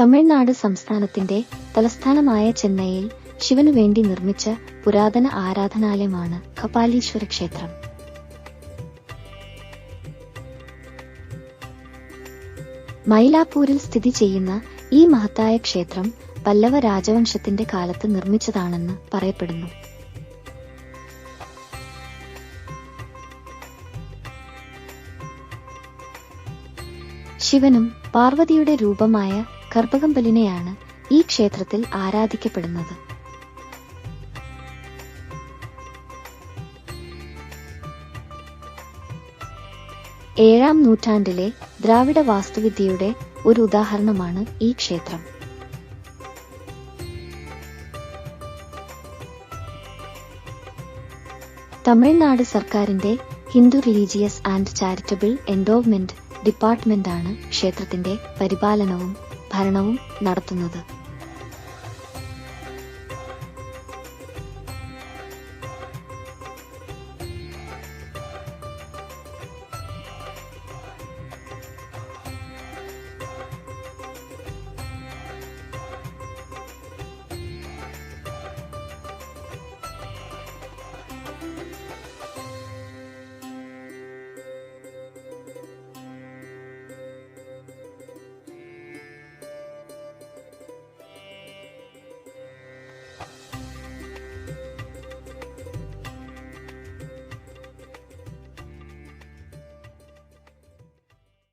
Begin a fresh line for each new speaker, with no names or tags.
തമിഴ്നാട് സംസ്ഥാനത്തിന്റെ തലസ്ഥാനമായ ചെന്നൈയിൽ ശിവനു വേണ്ടി നിർമ്മിച്ച പുരാതന ആരാധനാലയമാണ് കപാലീശ്വര ക്ഷേത്രം. മൈലാപ്പൂരിൽ സ്ഥിതി ചെയ്യുന്ന ഈ മഹത്തായ ക്ഷേത്രം പല്ലവ രാജവംശത്തിന്റെ കാലത്ത് നിർമ്മിച്ചതാണെന്ന് പറയപ്പെടുന്നു. ശിവനും പാർവതിയുടെ രൂപമായ കർപ്പകമ്പലിനെയാണ് ഈ ക്ഷേത്രത്തിൽ ആരാധിക്കപ്പെടുന്നത്. ഏഴാം നൂറ്റാണ്ടിലെ ദ്രാവിഡ വാസ്തുവിദ്യയുടെ ഒരു ഉദാഹരണമാണ് ഈ ക്ഷേത്രം. തമിഴ്നാട് സർക്കാരിന്റെ Hindu religious and charitable endowment ഡിപ്പാർട്ട്മെന്റാണ് ക്ഷേത്രത്തിന്റെ പരിപാലനവും ഭരണവും നടത്തുന്നത്.